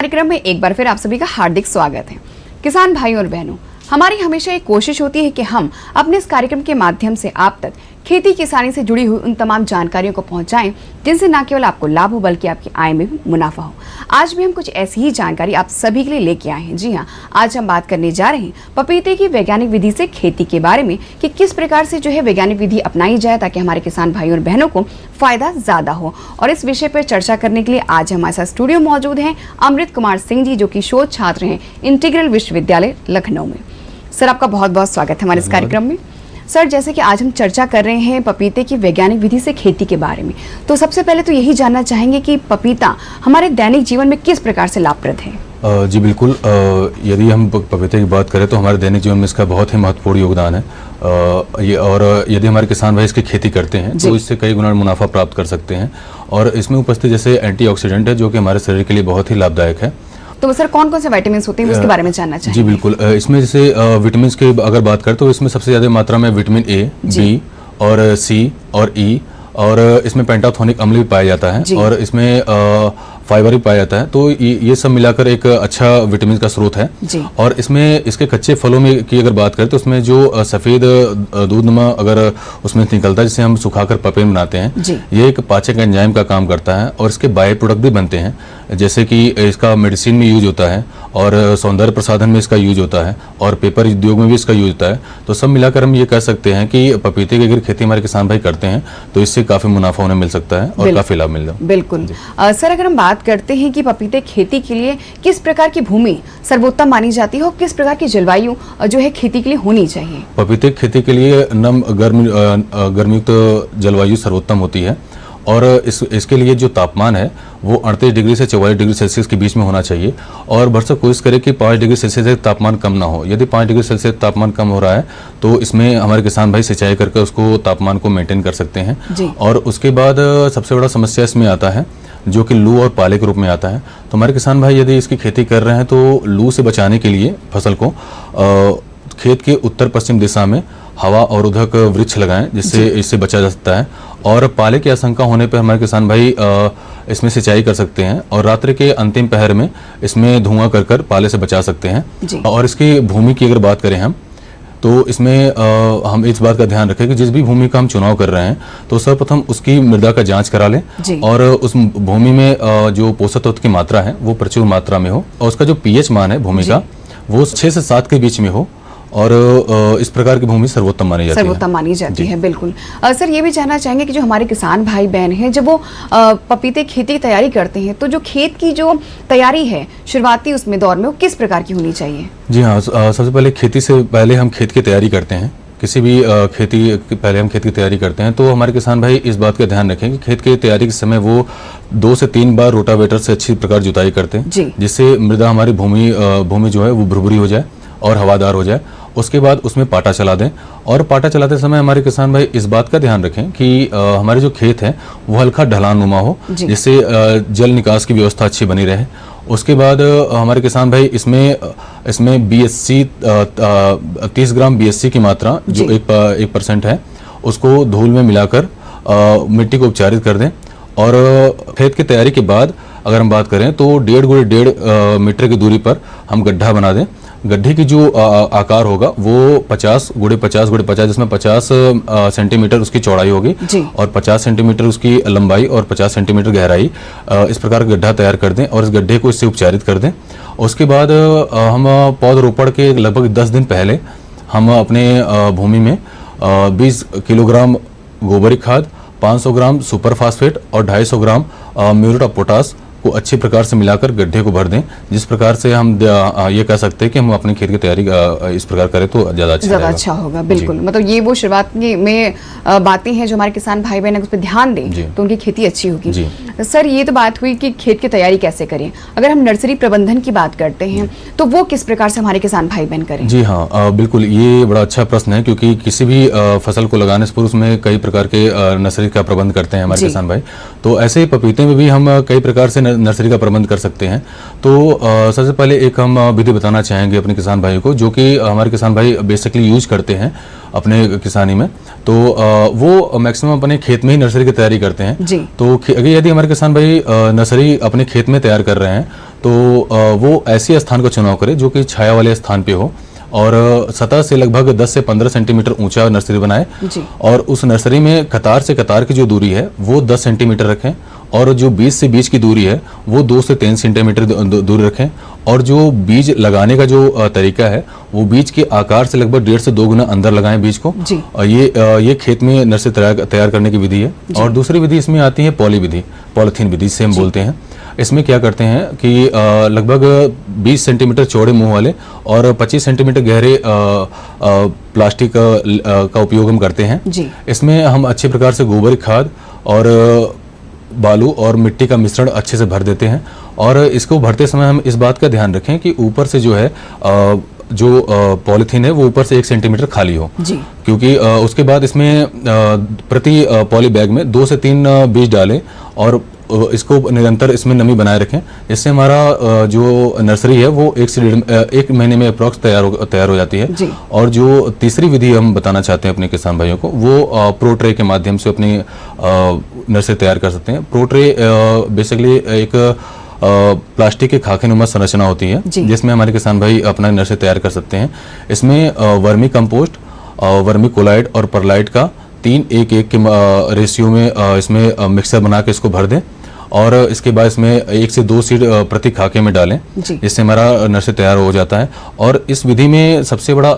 कार्यक्रम में एक बार फिर आप सभी का हार्दिक स्वागत है। किसान भाइयों और बहनों, हमारी हमेशा एक कोशिश होती है कि हम अपने इस कार्यक्रम के माध्यम से आप तक खेती किसानी से जुड़ी हुई उन तमाम जानकारियों को पहुंचाएं जिनसे न केवल आपको लाभ हो बल्कि आपकी आय में भी मुनाफा हो। आज भी हम कुछ ऐसी ही जानकारी आप सभी के लिए लेके आए हैं। जी हाँ, आज हम बात करने जा रहे हैं पपीते की वैज्ञानिक विधि से खेती के बारे में कि किस प्रकार से जो है वैज्ञानिक विधि अपनाई जाए ताकि हमारे किसान भाइयों और बहनों को फायदा ज्यादा हो। और इस विषय पर चर्चा करने के लिए आज हमारे साथ स्टूडियो मौजूद हैं अमृत कुमार सिंह जी, जो कि शोध छात्र हैं इंटीग्रल विश्वविद्यालय लखनऊ में। सर, आपका बहुत बहुत स्वागत है हमारे इस कार्यक्रम में। सर, जैसे कि आज हम चर्चा कर रहे हैं पपीते की वैज्ञानिक विधि से खेती के बारे में, तो सबसे पहले तो यही जानना चाहेंगे कि पपीता हमारे दैनिक जीवन में किस प्रकार से लाभप्रद है। जी बिल्कुल, यदि हम पपीते की बात करें तो हमारे दैनिक जीवन में इसका बहुत ही महत्वपूर्ण योगदान है। और यदि हमारे किसान भाई इसकी खेती करते हैं तो इससे कई गुना मुनाफा प्राप्त कर सकते हैं। और इसमें उपस्थित जैसे एंटीऑक्सीडेंट है जो कि हमारे शरीर के लिए बहुत ही लाभदायक है। तो सर, कौन कौन से विटामिन होते हैं उसके बारे में जानना चाहिए। जी बिल्कुल, इसमें जैसे विटामिन की अगर बात करें तो इसमें सबसे ज़्यादा मात्रा में विटामिन ए, बी और सी और ई, और इसमें पेंटाथोनिक अम्ल भी पाया जाता है और इसमें फाइबर भी पाया जाता है। तो ये सब मिलाकर एक अच्छा विटामिन का स्रोत है। और इसमें इसके कच्चे फलों में की अगर बात करें तो उसमें जो सफ़ेद दूधनुमा अगर उसमें निकलता है जिसे हम सुखाकर पपेन बनाते हैं, ये एक पाचक एंजाइम का काम करता है और इसके बाय प्रोडक्ट भी बनते हैं, जैसे कि इसका मेडिसिन में यूज होता है और सौंदर्य प्रसाधन में इसका यूज होता है और पेपर उद्योग में भी इसका यूज होता है। तो सब मिलाकर हम ये कह सकते हैं कि पपीते की अगर खेती हमारे किसान भाई करते हैं तो इससे काफी मुनाफा उन्हें मिल सकता है और काफी लाभ मिलता है। बिल्कुल। सर, अगर हम बात करते हैं कि पपीते खेती के लिए किस प्रकार की भूमि सर्वोत्तम मानी जाती है और किस प्रकार की जलवायु जो है खेती के लिए होनी चाहिए। पपीते की खेती के लिए नम गर्मयुक्त जलवायु सर्वोत्तम होती है और इसके लिए जो तापमान है वो 38 डिग्री से 44 डिग्री सेल्सियस के बीच में होना चाहिए। और भरसक कोशिश करें कि 5 डिग्री सेल्सियस से तापमान कम ना हो। यदि 5 डिग्री सेल्सियस तापमान कम हो रहा है तो इसमें हमारे किसान भाई सिंचाई करके उसको तापमान को मेंटेन कर सकते हैं। और उसके बाद सबसे बड़ा समस्या इसमें आता है जो कि लू और पाले के रूप में आता है। तो हमारे किसान भाई यदि इसकी खेती कर रहे हैं तो लू से बचाने के लिए फसल को खेत के उत्तर पश्चिम दिशा में हवा और उधक वृक्ष लगाएं जिससे इससे बचा जा सकता है। और पाले की आशंका होने पर हमारे किसान भाई इसमें सिंचाई कर सकते हैं और रात्रि के अंतिम पहर में इसमें धुआं कर कर पाले से बचा सकते हैं। और इसकी भूमि की अगर बात करें हम तो इसमें हम इस बात का ध्यान रखें कि जिस भी भूमि का हम चुनाव कर रहे हैं तो सर्वप्रथम उसकी मृदा का जांच करा लें और उस भूमि में जो पोषक तत्व की मात्रा है वो प्रचुर मात्रा में हो और उसका जो पीएच मान है भूमि का वो 6 से 7 के बीच में हो और इस प्रकार की भूमि सर्वोत्तम मानी जाती है। बिल्कुल। सर, ये भी जानना चाहेंगे कि जो हमारे किसान भाई बहन हैं जब वो पपीते खेती की तैयारी करते हैं तो जो खेत की जो तैयारी है शुरुआती उसमें दौर में वो किस प्रकार की होनी चाहिए। जी हाँ, सबसे पहले खेती से पहले हम खेत की तैयारी करते हैं। किसी भी पहले हम खेत की तैयारी करते हैं तो हमारे किसान भाई इस बात का ध्यान रखें कि खेत की तैयारी के समय वो 2 से 3 बार रोटावेटर से अच्छी प्रकार जुताई करते हैं जिससे मृदा हमारी भूमि जो है वो भुरभुरी हो जाए और हवादार हो जाए। उसके बाद उसमें पाटा चला दें और पाटा चलाते समय हमारे किसान भाई इस बात का ध्यान रखें कि हमारे जो खेत है वो हल्का ढलानुमा हो जिससे जल निकास की व्यवस्था अच्छी बनी रहे। उसके बाद हमारे किसान भाई इसमें बीएससी 30 ग्राम बीएससी की मात्रा जो 1% है उसको धूल में मिलाकर मिट्टी को उपचारित कर दें। और खेत की तैयारी के बाद अगर हम बात करें तो 1.5 × 1.5 मीटर की दूरी पर हम गड्ढा बना दें। गड्ढे की जो आकार होगा वो 50 × 50 × 50 जिसमें 50 सेंटीमीटर उसकी चौड़ाई होगी और 50 सेंटीमीटर उसकी लंबाई और 50 सेंटीमीटर गहराई, इस प्रकार का गड्ढा तैयार कर दें और इस गड्ढे को इससे उपचारित कर दें। उसके बाद हम पौधरोपण के लगभग 10 दिन पहले हम अपने भूमि में 20 किलोग्राम गोबरी खाद, 500 ग्राम सुपर फास्फेट और 250 ग्राम म्यूरेट ऑफ पोटाश को अच्छी प्रकार से मिलाकर गड्ढे को भर दें। जिस प्रकार से हम ये कह सकते हैं कि हम अपनी खेत की तैयारी इस प्रकार करें तो ज़्यादा अच्छा होगा। बिल्कुल, मतलब ये वो शुरुआत में बातें हैं जो हमारे किसान भाई बहन उस पर ध्यान दें तो उनकी खेती अच्छी होगी। सर, ये तो बात हुई कि खेत की तैयारी कैसे करें। अगर हम नर्सरी प्रबंधन की बात करते हैं तो वो किस प्रकार से हमारे किसान भाई बहन करें। जी हाँ, बिल्कुल, ये बड़ा अच्छा प्रश्न है क्योंकि किसी भी फसल को लगाने से पूर्व उसमें कई प्रकार के नर्सरी का प्रबंध करते हैं हमारे किसान भाई। तो ऐसे ही पपीते में भी हम कई प्रकार से नर्सरी का प्रबंध कर सकते हैं। तो सबसे पहले एक हम विधि बताना चाहेंगे अपने किसान भाइयों को जो कि हमारे किसान भाई बेसिकली यूज करते हैं अपने किसानी में। तो वो मैक्सिमम अपने खेत में ही नर्सरी की तैयारी करते हैं। तो अगर यदि हमारे किसान भाई नर्सरी अपने खेत में तैयार कर रहे हैं तो वो ऐसे स्थान का चुनाव करे जो कि छाया वाले स्थान पे हो और सतह से लगभग 10 से 15 सेंटीमीटर ऊंचा नर्सरी बनाए और उस नर्सरी में कतार से कतार की जो दूरी है वो 10 सेंटीमीटर रखें और जो बीज से बीज की दूरी है वो 2 से 3 सेंटीमीटर दूरी रखें और जो बीज लगाने का जो तरीका है वो बीज के आकार से लगभग 1.5 से 2 गुना अंदर लगाएं बीज को। ये खेत में नर्सरी तैयार करने की विधि है। और दूसरी विधि इसमें आती है पॉली विधि, पॉलीथीन विधि से हम बोलते हैं। इसमें क्या करते हैं कि लगभग 20 सेंटीमीटर चौड़े मुंह वाले और 25 सेंटीमीटर गहरे प्लास्टिक का उपयोग हम करते हैं। इसमें हम अच्छे प्रकार से गोबर खाद और बालू और मिट्टी का मिश्रण अच्छे से भर देते हैं और इसको भरते समय हम इस बात का ध्यान रखें कि ऊपर से जो है जो पॉलीथीन है वो ऊपर से 1 सेंटीमीटर खाली हो क्योंकि उसके बाद इसमें प्रति पॉली बैग में 2 से 3 बीज डालें और इसको निरंतर इसमें नमी बनाए रखें। इससे हमारा जो नर्सरी है वो 1 से 1 महीने में अप्रॉक्स तैयार हो जाती है। और जो तीसरी विधि हम बताना चाहते हैं अपने किसान भाइयों को वो प्रो ट्रे के माध्यम से अपनी नर्सरी तैयार कर सकते हैं। प्रो ट्रे बेसिकली एक प्लास्टिक के खाकेनुमा संरचना होती है जिसमें हमारे किसान भाई अपना नर्सरी तैयार कर सकते हैं। इसमें वर्मी कंपोस्ट, वर्मी कोलाइड और परलाइट का 3:1:1 के रेशियो में इसमें मिक्सर बना के इसको भर दें और इसके बाद इसमें 1 से 2 सीड प्रति खाके में डालें जिससे हमारा नर्सरी तैयार हो जाता है। और इस विधि में सबसे बड़ा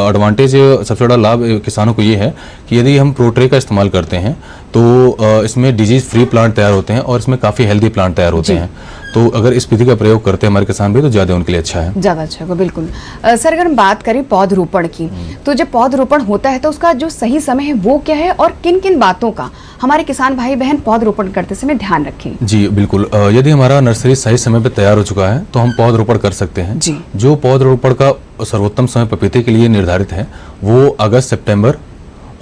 एडवांटेज, सबसे बड़ा लाभ किसानों को ये है कि यदि हम प्रो ट्रे का इस्तेमाल करते हैं तो इसमें डिजीज फ्री प्लांट तैयार होते हैं और इसमें काफ़ी हेल्दी प्लांट तैयार होते हैं। तो अगर इस विधि का प्रयोग करते हैं हमारे किसान भी तो ज़्यादा उनके लिए अच्छा है। ज़्यादा अच्छा होगा, बिल्कुल। सर अगर हम बात करें पौधरोपण की तो जब पौधरोपण होता है तो उसका जो सही समय है वो क्या है और किन किन बातों का हमारे किसान भाई बहन पौधरोपण करते समय ध्यान रखें? जी बिल्कुल, यदि हमारा नर्सरी सही समय पर तैयार हो चुका है तो हम पौधरोपण कर सकते हैं। जो पौधरोपण का सर्वोत्तम समय पपीते के लिए निर्धारित है वो अगस्त सितंबर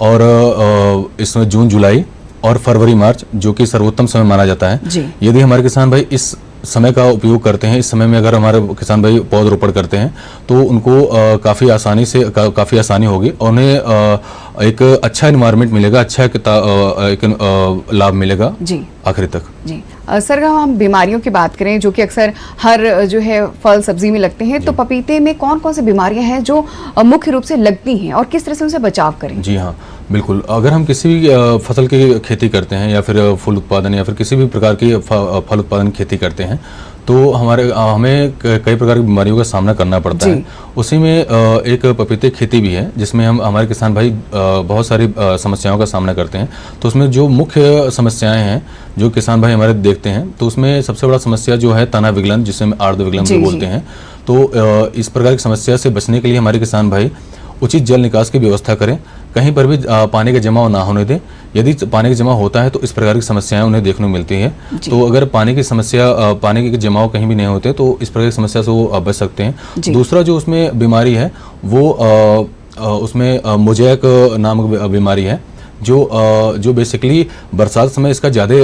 और इसमें जून जुलाई और फरवरी मार्च जो कि सर्वोत्तम समय माना जाता है। यदि हमारे किसान भाई इस समय का उपयोग करते हैं, इस समय में अगर हमारे किसान भाई पौधरोपण करते हैं तो उनको काफ़ी आसानी होगी और उन्हें एक अच्छा एनवायरनमेंट मिलेगा, अच्छा एक लाभ मिलेगा आखिरी तक। सर हम बीमारियों की बात करें जो कि अक्सर हर जो है फल सब्जी में लगते हैं तो पपीते में कौन कौन सी बीमारियां हैं जो मुख्य रूप से लगती हैं और किस तरह से उनसे बचाव करें? जी हाँ बिल्कुल, अगर हम किसी भी फसल की खेती करते हैं या फिर फूल उत्पादन या फिर किसी भी प्रकार की फल उत्पादन की खेती करते हैं तो हमें कई प्रकार की बीमारियों का सामना करना पड़ता है। उसी में एक पपीते खेती भी है जिसमें हमारे किसान भाई बहुत सारी समस्याओं का सामना करते हैं। तो उसमें जो मुख्य समस्याएं हैं जो किसान भाई हमारे देखते हैं तो उसमें सबसे बड़ा समस्या जो है तना विगलन, जिसे हम आर्द्र विगलन भी बोलते हैं। तो इस प्रकार की समस्या से बचने के लिए हमारे किसान भाई उचित जल निकास की व्यवस्था करें, कहीं पर भी पानी का जमाव ना होने दें। यदि पानी का जमाव होता है तो इस प्रकार की समस्याएं उन्हें देखने को मिलती है। तो अगर पानी के जमाव कहीं भी नहीं होते तो इस प्रकार की समस्या से वो बच सकते हैं। दूसरा जो उसमें बीमारी है वो उसमें मोज़ेक नामक बीमारी है जो बेसिकली बरसात समय इसका ज़्यादा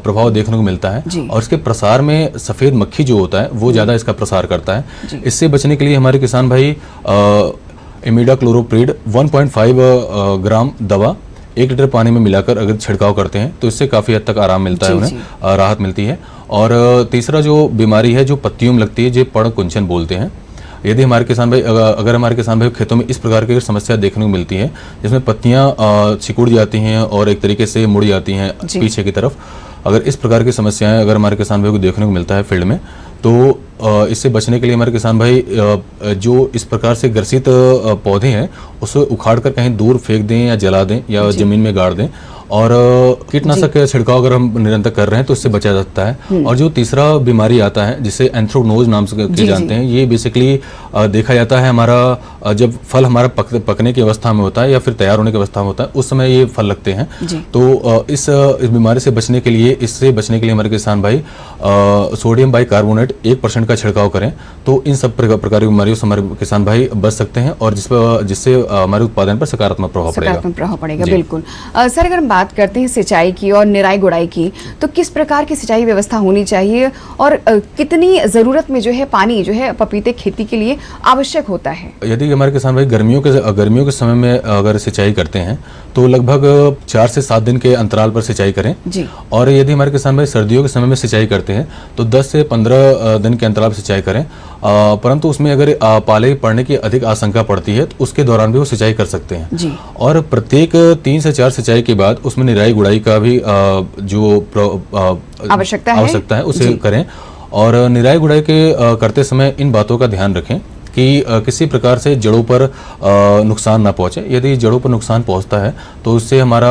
प्रभाव देखने को मिलता है और इसके प्रसार में सफ़ेद मक्खी जो होता है वो ज़्यादा इसका प्रसार करता है। इससे बचने के लिए हमारे किसान भाई इमिडाक्लोरोप्रिड 1.5 ग्राम दवा 1 लीटर पानी में मिलाकर अगर छिड़काव करते हैं तो इससे काफ़ी हद तक आराम मिलता है, उन्हें राहत मिलती है। और तीसरा जो बीमारी है जो पत्तियों में लगती है, जो पर्ण कुंचन बोलते हैं। यदि हमारे किसान भाई अगर हमारे किसान भाई खेतों में इस प्रकार की समस्या देखने को मिलती है जिसमें पत्तियां सिकुड़ जाती हैं और एक तरीके से मुड़ जाती हैं पीछे की तरफ, अगर इस प्रकार की समस्याएं अगर हमारे किसान भाई को देखने को मिलता है फील्ड में तो इससे बचने के लिए हमारे किसान भाई जो इस प्रकार से ग्रसित पौधे हैं उसे उखाड़ कर कहीं दूर फेंक दें या जला दें या ज़मीन में गाड़ दें। और कीटनाशक छिड़काव अगर हम निरंतर कर रहे हैं तो इससे बचा जा सकता है। और जो तीसरा बीमारी आता है जिसे एंथ्रोक्नोज नाम से जानते हैं, ये बेसिकली देखा जाता है हमारा जब फल हमारा पकने की अवस्था में होता है या फिर तैयार होने की अवस्था में होता है उस समय ये फल लगते हैं। तो इस बीमारी से बचने के लिए हमारे किसान भाई सोडियम बाइकार्बोनेट 1% का छिड़काव करें तो इन सब प्रकार की बीमारियों से हमारे किसान भाई बच सकते हैं और जिससे हमारे उत्पादन पर सकारात्मक प्रभाव पड़ेगा। बिल्कुल। सर अगर हम बात करते हैं सिंचाई जुताई की और निराई गुड़ाई की, तो किस प्रकार की सिंचाई व्यवस्था होनी चाहिए और कितनी ज़रूरत में जो है पानी जो है पपीते खेती के लिए आवश्यक होता है? यदि हमारे किसान भाई गर्मियों के समय में अगर सिंचाई करते हैं तो लगभग 4 से 7 दिन के अंतराल पर सिंचाई करें जी। और यदि हमारे किसान भाई सर्दियों के समय में सिंचाई करते हैं तो 10 से 15 दिन के अंतराल पर सिंचाई करें, परंतु उसमें अगर पाले पड़ने की अधिक आशंका पड़ती है तो उसके दौरान भी वो सिंचाई कर सकते हैं जी। और प्रत्येक 3 से 4 सिंचाई के बाद उसमें निराई गुड़ाई का भी आवश्यकता है उसे करें। और निराई गुड़ाई के करते समय इन बातों का ध्यान रखें कि किसी प्रकार से जड़ों पर नुकसान ना पहुंचे। यदि जड़ों पर नुकसान पहुंचता है तो उससे हमारा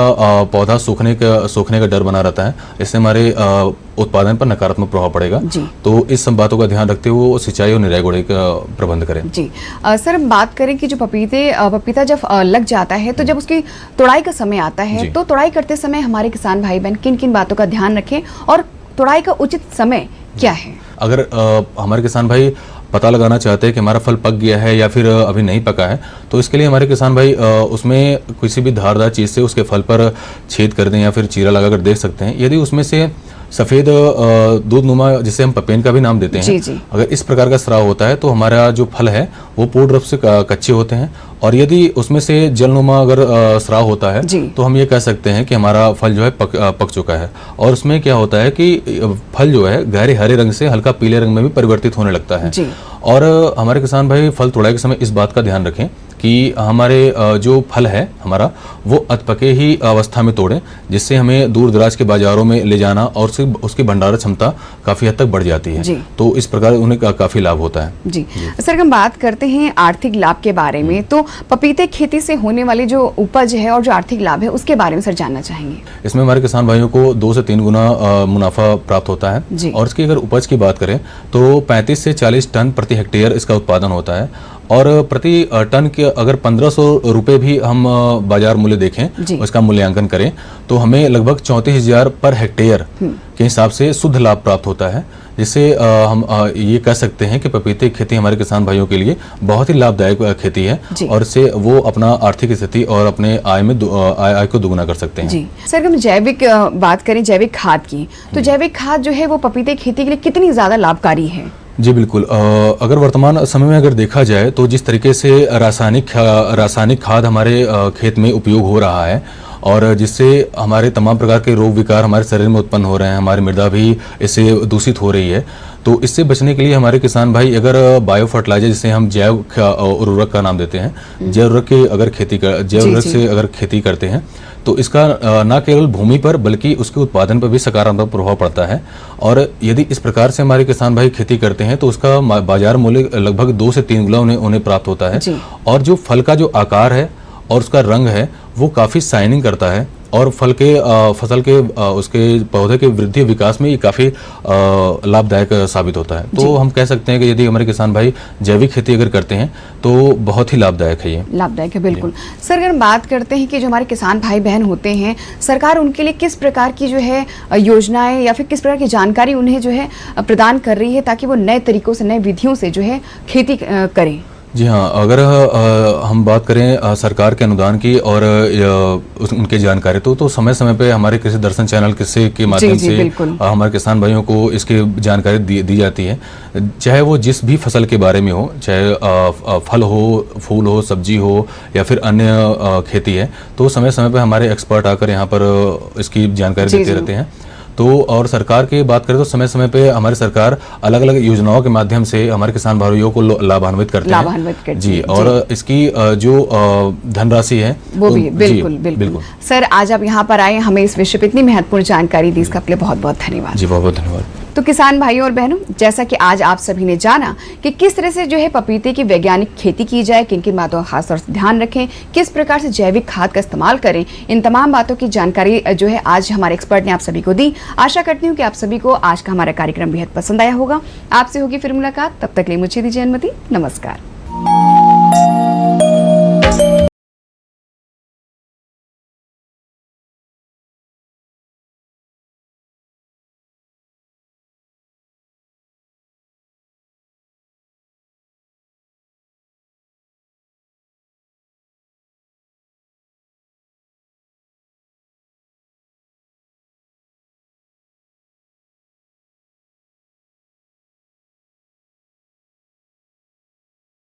पौधा सूखने का डर बना रहता है, इससे हमारे उत्पादन पर नकारात्मक प्रभाव पड़ेगा। तो इस सब बातों का ध्यान रखते हुए वो सिंचाई और निराई गुड़ाई का प्रबंध करें। जी। सर, हम बात करें कि जो पपीता जब लग जाता है तो जब उसकी तुड़ाई का समय आता है तो तुड़ाई करते समय हमारे किसान भाई बहन किन किन बातों का ध्यान रखें और तुड़ाई का उचित समय क्या है? अगर हमारे किसान भाई पता लगाना चाहते हैं कि हमारा फल पक गया है या फिर अभी नहीं पका है, तो इसके लिए हमारे किसान भाई उसमें किसी भी धारदार चीज़ से उसके फल पर छेद कर दें या फिर चीरा लगाकर देख सकते हैं। यदि उसमें से सफ़ेद दूधनुमा, जिसे हम पपेन का भी नाम देते हैं, जी। अगर इस प्रकार का स्राव होता है तो हमारा जो फल है वो पूर्ण रूप से कच्चे होते हैं। और यदि उसमें से जलनुमा अगर स्राव होता है तो हम ये कह सकते हैं कि हमारा फल जो है पक चुका है। और उसमें क्या होता है कि फल जो है गहरे हरे रंग से हल्का पीले रंग में भी परिवर्तित होने लगता है। और हमारे किसान भाई फल तुड़ाई के समय इस बात का ध्यान रखें कि हमारे जो फल है हमारा वो अधपके ही अवस्था में तोड़ें, जिससे हमें दूर दराज के बाजारों में ले जाना और उसकी भंडारण क्षमता काफ़ी हद तक बढ़ जाती है। तो इस प्रकार उन्हें काफ़ी लाभ होता है। जी। सर, हम बात करते हैं आर्थिक लाभ के बारे में, तो पपीते खेती से होने वाली जो उपज है और जो आर्थिक लाभ है उसके बारे में सर जानना चाहेंगे। इसमें हमारे किसान भाइयों को 2 से 3 गुना मुनाफा प्राप्त होता है। और इसकी अगर उपज की बात करें तो 35 से 40 टन प्रति हेक्टेयर इसका उत्पादन होता है। और प्रति टन के अगर 1500 रुपये भी हम बाजार मूल्य देखें, उसका मूल्यांकन करें, तो हमें लगभग 34,000 पर हेक्टेयर के हिसाब से शुद्ध लाभ प्राप्त होता है, जिससे हम ये कह सकते हैं कि पपीते की खेती हमारे किसान भाइयों के लिए बहुत ही लाभदायक खेती है और इससे वो अपना आर्थिक स्थिति और अपने आय को दुगुना कर सकते हैं। जी। सर, हम जैविक बात करें जैविक खाद की, तो जैविक खाद जो है वो पपीते की खेती के लिए कितनी ज़्यादा लाभकारी है? जी बिल्कुल। अगर वर्तमान समय में अगर देखा जाए तो जिस तरीके से रासायनिक खाद हमारे खेत में उपयोग हो रहा है और जिससे हमारे तमाम प्रकार के रोग विकार हमारे शरीर में उत्पन्न हो रहे हैं, हमारी मृदा भी इससे दूषित हो रही है, तो इससे बचने के लिए हमारे किसान भाई अगर बायो फर्टिलाइजर, जिसे हम जैव उर्वरक का नाम देते हैं, जैव उर्वरक से अगर खेती करते हैं तो इसका न केवल भूमि पर बल्कि उसके उत्पादन पर भी सकारात्मक प्रभाव पड़ता है। और यदि इस प्रकार से हमारे किसान भाई खेती करते हैं तो उसका बाजार मूल्य लगभग 2 से 3 गुना उन्हें प्राप्त होता है। और जो फल का जो आकार है और उसका रंग है वो काफ़ी शाइनिंग करता है और फसल के उसके पौधे के वृद्धि विकास में ये काफ़ी लाभदायक साबित होता है। तो हम कह सकते हैं कि यदि हमारे किसान भाई जैविक खेती अगर करते हैं तो बहुत ही लाभदायक है। ये लाभदायक है, बिल्कुल। सर, अगर हम बात करते हैं कि जो हमारे किसान भाई बहन होते हैं, सरकार उनके लिए किस प्रकार की जो है योजनाएं या फिर किस प्रकार की जानकारी उन्हें जो है प्रदान कर रही है ताकि वो नए तरीकों से, नए विधियों से जो है खेती करें? जी हाँ, अगर हम बात करें सरकार के अनुदान की और उनके जानकारी तो समय समय पे हमारे कृषि दर्शन चैनल किस्से के माध्यम से हमारे किसान भाइयों को इसकी जानकारी दी जाती है, चाहे वो जिस भी फसल के बारे में हो, चाहे फल हो, फूल हो, सब्जी हो या फिर अन्य खेती है, तो समय समय पे हमारे एक्सपर्ट आकर यहाँ पर इसकी जानकारी देते रहते हैं। तो और सरकार की बात करें तो समय समय पे हमारी सरकार अलग अलग योजनाओं के माध्यम से हमारे किसान भाइयों को लाभान्वित करते हैं। जी। और इसकी जो धनराशि है वो भी बिल्कुल। सर, आज आप यहाँ पर आए, हमें इस विषय पर इतनी महत्वपूर्ण जानकारी दी, इसका आपके लिए बहुत बहुत धन्यवाद। जी, बहुत बहुत धन्यवाद। तो किसान भाइयों और बहनों, जैसा कि आज आप सभी ने जाना कि किस तरह से जो है पपीते की वैज्ञानिक खेती की जाए, किन किन बातों का खास तौर से ध्यान रखें, किस प्रकार से जैविक खाद का इस्तेमाल करें, इन तमाम बातों की जानकारी जो है आज हमारे एक्सपर्ट ने आप सभी को दी। आशा करती हूँ कि आप सभी को आज का हमारा कार्यक्रम बेहद पसंद आया होगा। आपसे होगी फिर मुलाकात, तब तक के लिए मुझे दीजिए अनुमति। नमस्कार।